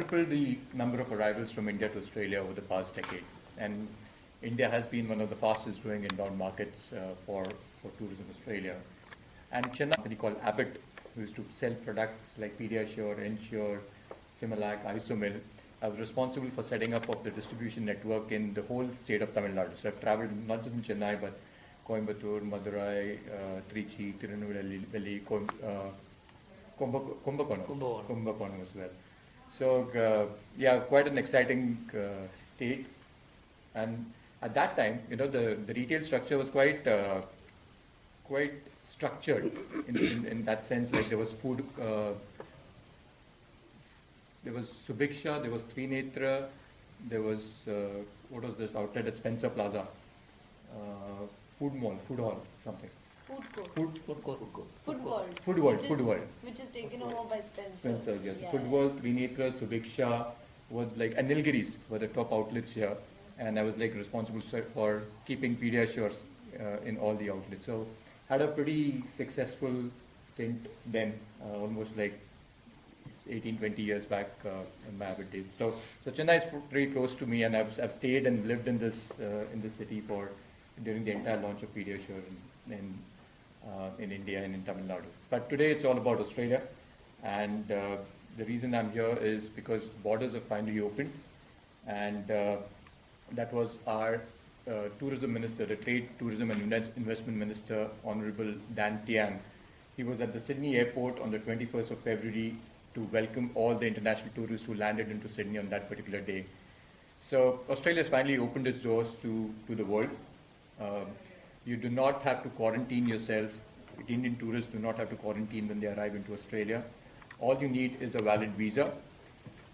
quadrupled the number of arrivals from India to Australia over the past decade. And India has been one of the fastest growing inbound markets for tourism in Australia. And Chennai, a company called Abbott, who used to sell products like Pediasure, Ensure, Similac, Isomil. I was responsible for setting up of the distribution network in the whole state of Tamil Nadu. So I've traveled not just in Chennai, but Coimbatore, Madurai, Trichy, Tirunelveli, Kumbakonam as well. So yeah, quite an exciting state. And at that time, the retail structure was quite structured in that sense. Like there was food, there was Subiksha, there was Trinetra, there was what was this outlet at Spencer Plaza, food hall, something. Food World. Which is taken over by Spencer. Spencer, yes. Yeah. Food World, Trinetra, Subiksha was like, and Nilgiris were the top outlets here. And I was like responsible for keeping Pediasure in all the outlets. So had a pretty successful stint then, almost like 18, 20 years back in my Abbott days. So Chennai is pretty close to me, and I've stayed and lived in this city during the entire launch of Pediasure in India and in Tamil Nadu. But today it's all about Australia, and the reason I'm here is because borders have finally opened, and that was our tourism minister, the Trade, Tourism and Investment Minister, Honorable Dan Tian. He was at the Sydney airport on the 21st of February to welcome all the international tourists who landed into Sydney on that particular day. So Australia has finally opened its doors to the world. You do not have to quarantine yourself. Indian tourists do not have to quarantine when they arrive into Australia. All you need is a valid visa.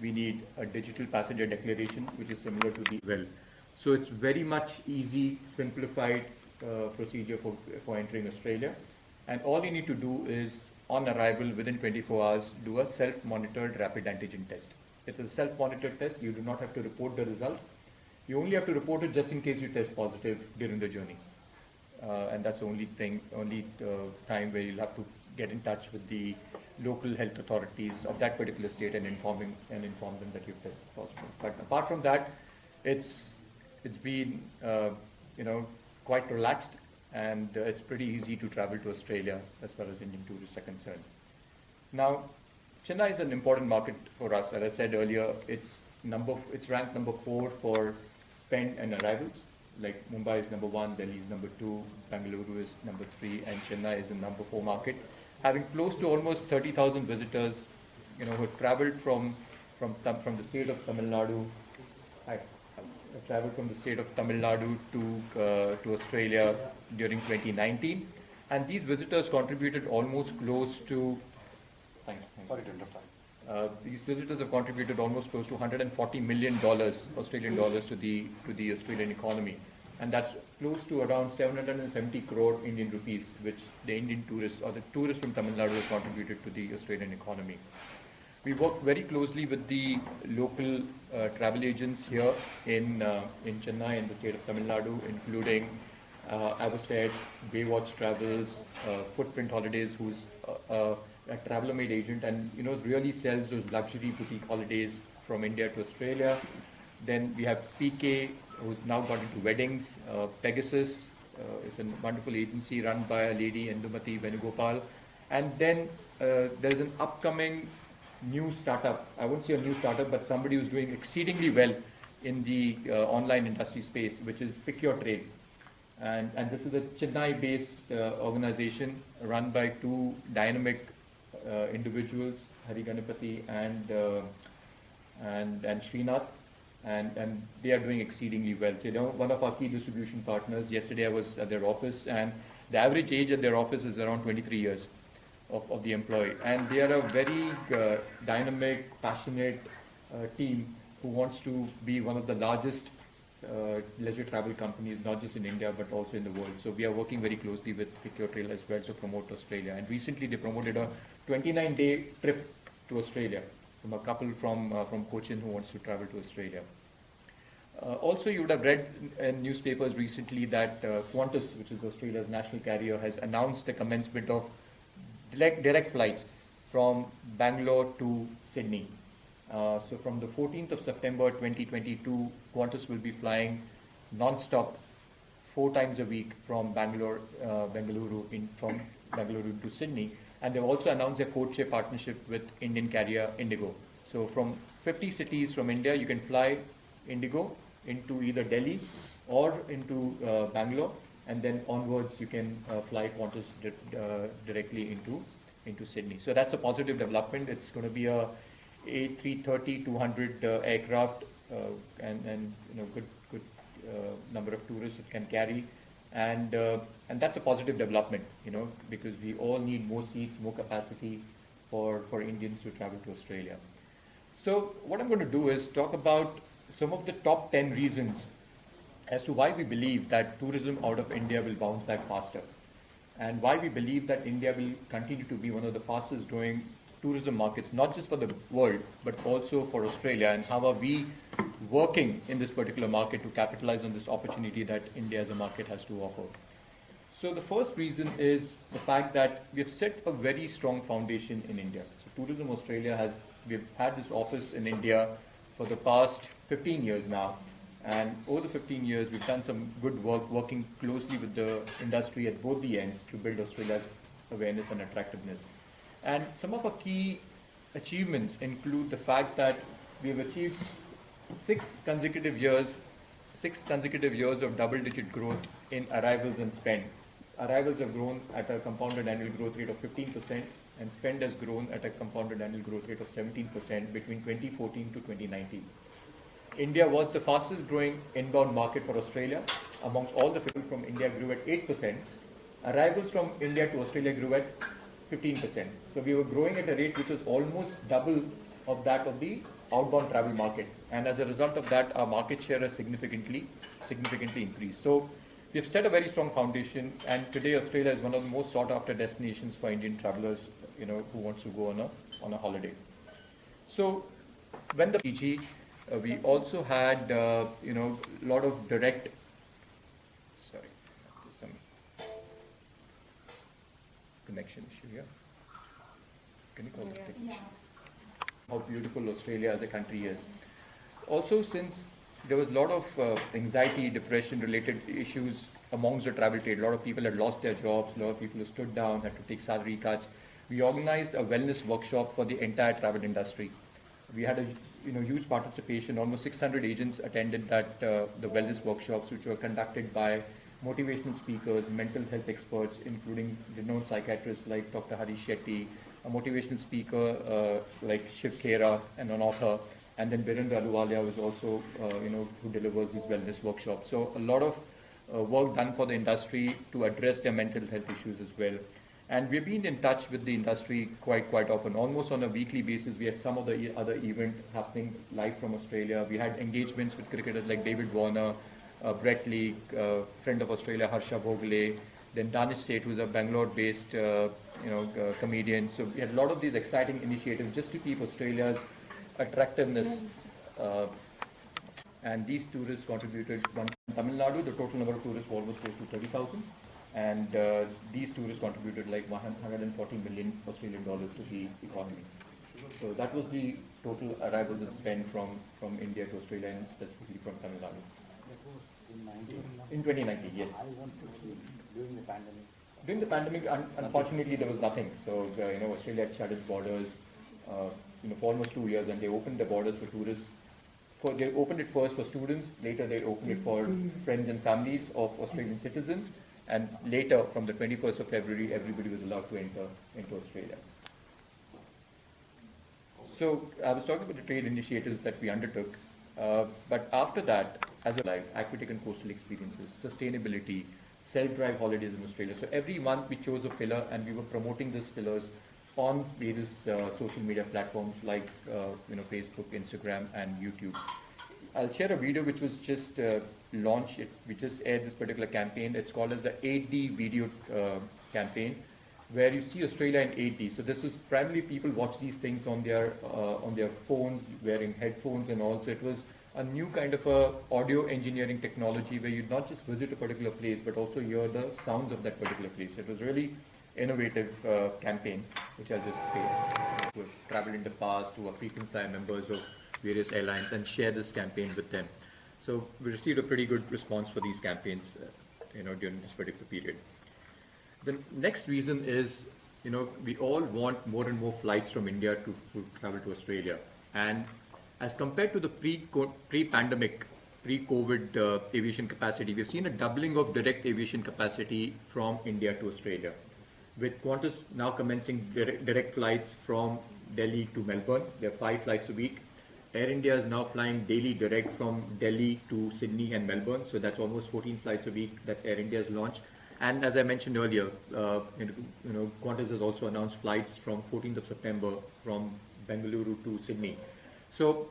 We need a digital passenger declaration, which is similar to the well. So it's very much easy, simplified procedure for entering Australia. And all you need to do is, on arrival within 24 hours, do a self-monitored rapid antigen test. It's a self-monitored test. You do not have to report the results. You only have to report it just in case you test positive during the journey. And that's the only time where you'll have to get in touch with the local health authorities of that particular state and inform them that you've tested positive. But apart from that, it's been quite relaxed, and it's pretty easy to travel to Australia as far as Indian tourists are concerned. Now, Chennai is an important market for us. As I said earlier, it's ranked number 4 for spend and arrivals. Like Mumbai is number 1, Delhi is number 2, Bengaluru is number 3, and Chennai is the number 4 market, having close to almost 30,000 visitors, who have travelled from the state of Tamil Nadu. Travelled from the state of Tamil Nadu to Australia during 2019, and these visitors contributed almost close to. Thanks. Sorry to interrupt. These visitors have contributed almost close to $140 million Australian dollars to the Australian economy, and that's close to around 770 crore Indian rupees, which the Indian tourists or the tourists from Tamil Nadu have contributed to the Australian economy. We work very closely with the local travel agents here in Chennai in the state of Tamil Nadu, including Avocet, Baywatch Travels, Footprint Holidays, who's a traveler-made agent and really sells those luxury boutique holidays from India to Australia. Then we have PK, who's now got into weddings. Pegasus is a wonderful agency run by a lady, Indumati Venugopal. And then there's an upcoming new startup. I won't say a new startup, but somebody who's doing exceedingly well in the online industry space, which is Pick Your Trade. And this is a Chennai-based organization run by 2 dynamic individuals, Hari Ganapati and Srinath, and they are doing exceedingly well. So, one of our key distribution partners, yesterday I was at their office, and the average age at their office is around 23 years. Of the employee, and they are a very dynamic, passionate team who wants to be one of the largest leisure travel companies, not just in India but also in the world. So we are working very closely with Pick Your Trail as well to promote Australia. And recently they promoted a 29-day trip to Australia from a couple from Cochin who wants to travel to Australia. Also, you would have read in newspapers recently that Qantas, which is Australia's national carrier, has announced the commencement of direct flights from Bangalore to Sydney. So from the 14th of September 2022, Qantas will be flying non-stop 4 times a week from from Bengaluru to Sydney. And they've also announced a code-share partnership with Indian carrier Indigo. So from 50 cities from India, you can fly Indigo into either Delhi or into Bangalore, and then onwards you can fly Qantas directly into Sydney. So that's a positive development. It's going to be a A330-200 aircraft, and good number of tourists it can carry, and that's a positive development, because we all need more seats, more capacity for Indians to travel to Australia. So what I'm going to do is talk about some of the top 10 reasons as to why we believe that tourism out of India will bounce back faster, and why we believe that India will continue to be one of the fastest growing tourism markets, not just for the world, but also for Australia, and how are we working in this particular market to capitalize on this opportunity that India as a market has to offer. So the first reason is the fact that we have set a very strong foundation in India. So Tourism Australia we've had this office in India for the past 15 years now, and over the 15 years we've done some good work working closely with the industry at both the ends to build Australia's awareness and attractiveness. And some of our key achievements include the fact that we have achieved 6 consecutive years of double-digit growth in arrivals and spend. Arrivals have grown at a compounded annual growth rate of 15%, and spend has grown at a compounded annual growth rate of 17% between 2014 to 2019. India was the fastest growing inbound market for Australia. Amongst all the people from India grew at 8%. Arrivals from India to Australia grew at 15%. So we were growing at a rate which was almost double of that of the outbound travel market. And as a result of that, our market share has significantly increased. So we've set a very strong foundation, and today Australia is one of the most sought after destinations for Indian travelers, who wants to go on a holiday. So when the PG, we also had, a lot of direct, there's some connection issue here. Can you call the technician? How beautiful Australia as a country is. Also, since there was a lot of anxiety, depression related issues amongst the travel trade, a lot of people had lost their jobs, a lot of people who stood down, had to take salary cuts. We organized a wellness workshop for the entire travel industry. We had a huge participation. Almost 600 agents attended the wellness workshops, which were conducted by motivational speakers, mental health experts, including renowned psychiatrists like Dr. Harish Shetty, a motivational speaker like Shiv Khera, and an author, and then Birendra Aluwalia was also, who delivers these wellness workshops. So a lot of work done for the industry to address their mental health issues as well. And we've been in touch with the industry quite often. Almost on a weekly basis, we had some of the other events happening live from Australia. We had engagements with cricketers like David Warner, Brett Lee, friend of Australia, Harsha Bhogle, then Danish State, who's a Bangalore-based comedian. So we had a lot of these exciting initiatives just to keep Australia's attractiveness. And these tourists contributed. One in Tamil Nadu, the total number of tourists was almost close to 30,000. And these tourists contributed like 140 million Australian dollars to the economy. So that was the total arrivals and spend from India to Australia, and specifically from Tamil Nadu. That was In 2019, yes. I want to see during the pandemic. During the pandemic, unfortunately, there was nothing. So, Australia had shut its borders, for almost 2 years, and they opened the borders for tourists. They opened it first for students, later they opened it for friends and families of Australian citizens, and later, from the 21st of February, everybody was allowed to enter into Australia. So, I was talking about the trade initiatives that we undertook, but after that, as a life, aquatic and coastal experiences, sustainability, self-drive holidays in Australia. So every month we chose a pillar, and we were promoting these pillars on various social media platforms like Facebook, Instagram, and YouTube. I'll share a video which was just launched. We just aired this particular campaign. It's called as the 8D video campaign, where you see Australia in 8D. So this was primarily people watch these things on their phones, wearing headphones and all. So it was a new kind of a audio engineering technology where you'd not just visit a particular place, but also hear the sounds of that particular place. It was really innovative campaign, which I'll just play. who have traveled in the past, who are frequent flyer members of various airlines, and share this campaign with them. So we received a pretty good response for these campaigns, during this particular period. The next reason is, we all want more and more flights from India to travel to Australia. And as compared to the pre-pandemic, pre-COVID aviation capacity, we've seen a doubling of direct aviation capacity from India to Australia, with Qantas now commencing direct flights from Delhi to Melbourne. There are 5 flights a week. Air India is now flying daily direct from Delhi to Sydney and Melbourne, so that's almost 14 flights a week. That's Air India's launch. And as I mentioned earlier, Qantas has also announced flights from 14th of September from Bengaluru to Sydney. So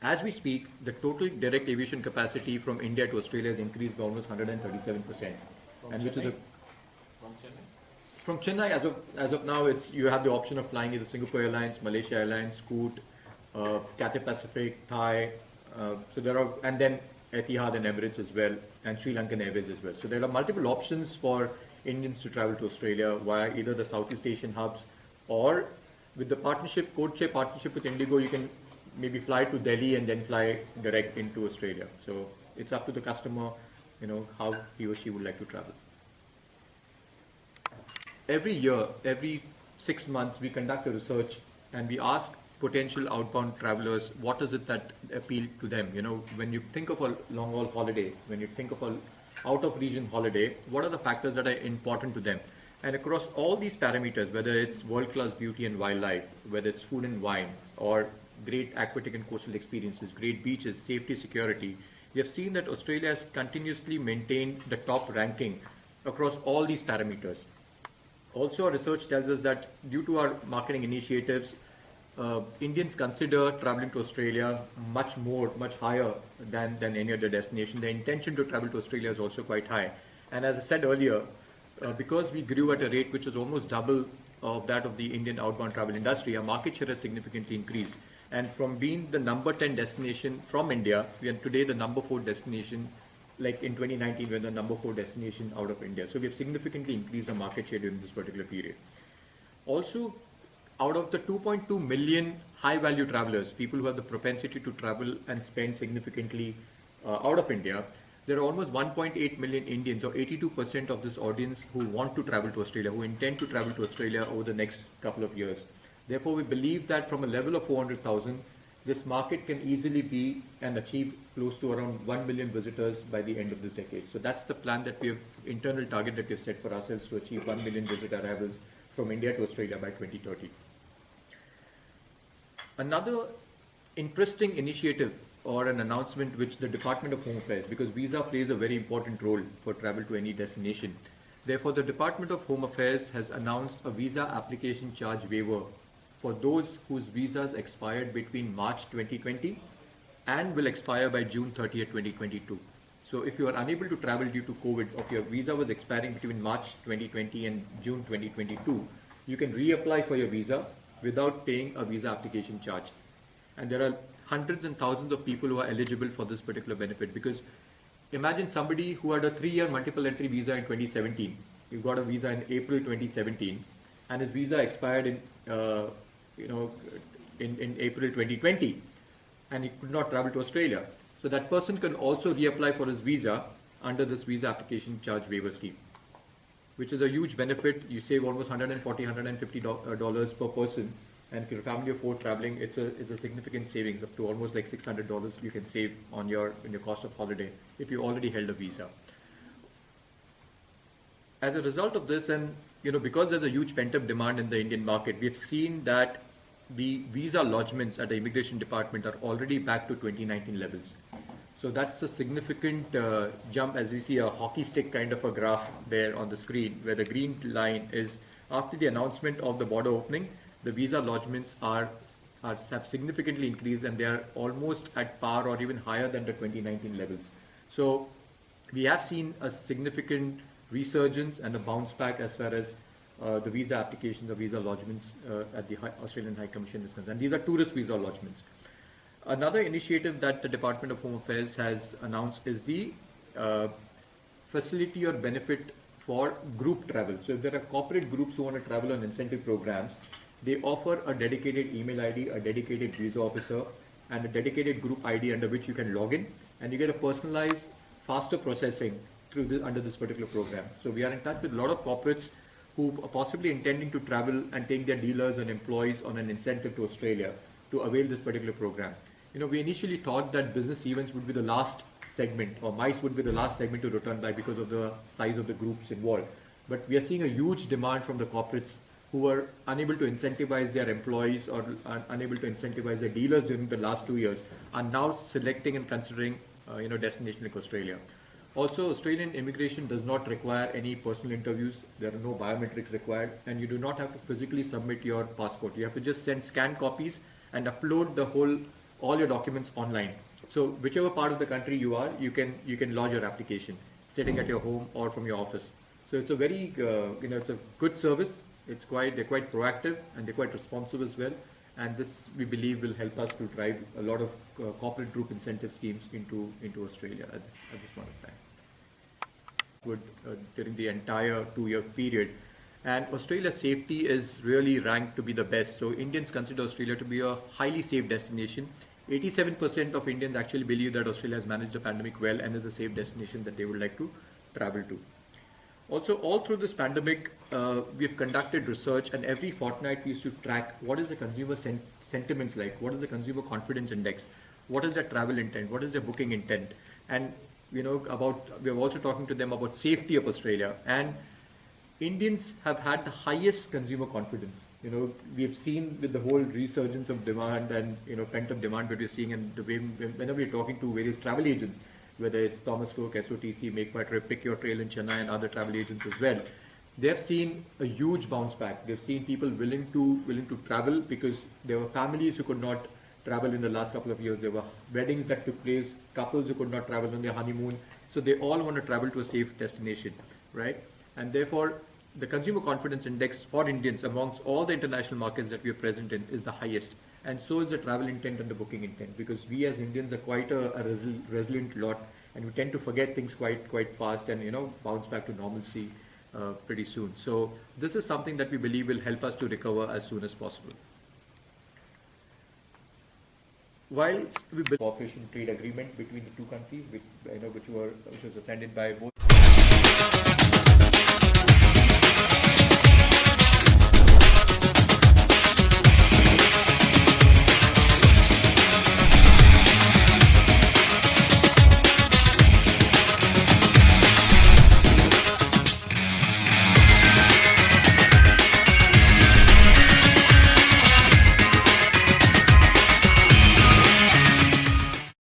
as we speak, the total direct aviation capacity from India to Australia has increased by almost 137%. And which is from Chennai, as of now, you have the option of flying either Singapore Airlines, Malaysia Airlines, Scoot, Cathay Pacific, Thai, and then Etihad and Emirates as well, and Sri Lankan Airways as well. So there are multiple options for Indians to travel to Australia via either the Southeast Asian hubs, or with the code-share partnership with Indigo, you can maybe fly to Delhi and then fly direct into Australia. So it's up to the customer, how he or she would like to travel. Every year, every 6 months, we conduct a research and we ask potential outbound travelers, what is it that appeal to them? When you think of a long-haul holiday, when you think of a out-of-region holiday, what are the factors that are important to them? And across all these parameters, whether it's world-class beauty and wildlife, whether it's food and wine, or great aquatic and coastal experiences, great beaches, safety, security, we have seen that Australia has continuously maintained the top ranking across all these parameters. Also, our research tells us that due to our marketing initiatives, Indians consider traveling to Australia much higher than any other destination. The intention to travel to Australia is also quite high. And as I said earlier, because we grew at a rate which is almost double of that of the Indian outbound travel industry, our market share has significantly increased. And from being the number 10 destination from India, we are today the number 4 destination. Like in 2019, we're the number 4 destination out of India. So we have significantly increased the market share during this particular period. Also, out of the 2.2 million high-value travelers, people who have the propensity to travel and spend significantly out of India, there are almost 1.8 million Indians, or 82% of this audience, who want to travel to Australia, who intend to travel to Australia over the next couple of years. Therefore, we believe that from a level of 400,000, this market can easily be and achieve close to around 1 million visitors by the end of this decade. So that's the plan that internal target that we have set for ourselves, to achieve 1 million visitor arrivals from India to Australia by 2030. Another interesting initiative or an announcement which the Department of Home Affairs, because visa plays a very important role for travel to any destination. Therefore, the Department of Home Affairs has announced a visa application charge waiver for those whose visas expired between March 2020 and will expire by June 30th, 2022. So if you are unable to travel due to COVID, or if your visa was expiring between March 2020 and June 2022, you can reapply for your visa without paying a visa application charge. And there are hundreds and thousands of people who are eligible for this particular benefit, because imagine somebody who had a 3-year multiple entry visa in 2017. You got a visa in April 2017, and his visa expired in April 2020, and he could not travel to Australia. So that person can also reapply for his visa under this visa application charge waiver scheme, which is a huge benefit. You save almost $140, $150 per person, and if you're a family of 4 traveling, it's a significant savings, up to almost like $600 you can save on your cost of holiday if you already held a visa. As a result of this, and because there's a huge pent-up demand in the Indian market, we've seen that the visa lodgements at the immigration department are already back to 2019 levels. So that's a significant jump, as we see a hockey stick kind of a graph there on the screen, where the green line is after the announcement of the border opening, the visa lodgements have significantly increased, and they are almost at par or even higher than the 2019 levels. So we have seen a significant resurgence and a bounce back as far as the visa applications or visa lodgements at the Australian High Commission is concerned. These are tourist visa lodgements. Another initiative that the Department of Home Affairs has announced is the facility or benefit for group travel. So if there are corporate groups who want to travel on incentive programs, They offer a dedicated email ID, a dedicated visa officer, and a dedicated group ID under which you can log in, and you get a personalized, faster processing through under this particular program. So we are in touch with a lot of corporates who are possibly intending to travel and take their dealers and employees on an incentive to Australia to avail this particular program. We initially thought that business events would be the last segment, or MICE would be the last segment to return by because of the size of the groups involved. But we are seeing a huge demand from the corporates who were unable to incentivize their employees or unable to incentivize their dealers during the last 2 years, are now selecting and considering destination like Australia. Also, Australian immigration does not require any personal interviews. There are no biometrics required, and you do not have to physically submit your passport. You have to just send scanned copies and upload all your documents online. So whichever part of the country you are, you can lodge your application sitting at your home or from your office. So it's a very it's a good service. They're quite proactive and they're quite responsive as well. And this, we believe, will help us to drive a lot of corporate group incentive schemes into Australia at this point of time. During the entire 2-year period. And Australia's safety is really ranked to be the best. So Indians consider Australia to be a highly safe destination. 87% of Indians actually believe that Australia has managed the pandemic well and is a safe destination that they would like to travel to. Also, all through this pandemic, we've conducted research, and every fortnight we used to track what is the consumer sentiments like, what is the consumer confidence index, what is their travel intent, what is their booking intent, and we're also talking to them about safety of Australia. And Indians have had the highest consumer confidence. We've seen with the whole resurgence of demand and pent-up demand that we're seeing, and the way whenever we're talking to various travel agents, whether it's Thomas Cook, SOTC, Make My Trip, Pick Your Trail in Chennai, and other travel agents as well, they've seen a huge bounce back. They've seen people willing to travel because there were families who could not travel in the last couple of years. There were weddings that took place, couples who could not travel on their honeymoon. So they all want to travel to a safe destination, right? And therefore, the consumer confidence index for Indians amongst all the international markets that we are present in is the highest. And so is the travel intent and the booking intent, because we as Indians are quite a resilient lot, and we tend to forget things quite fast and bounce back to normalcy pretty soon. So this is something that we believe will help us to recover as soon as possible. While we build cooperation trade agreement between the two countries, which was attended by both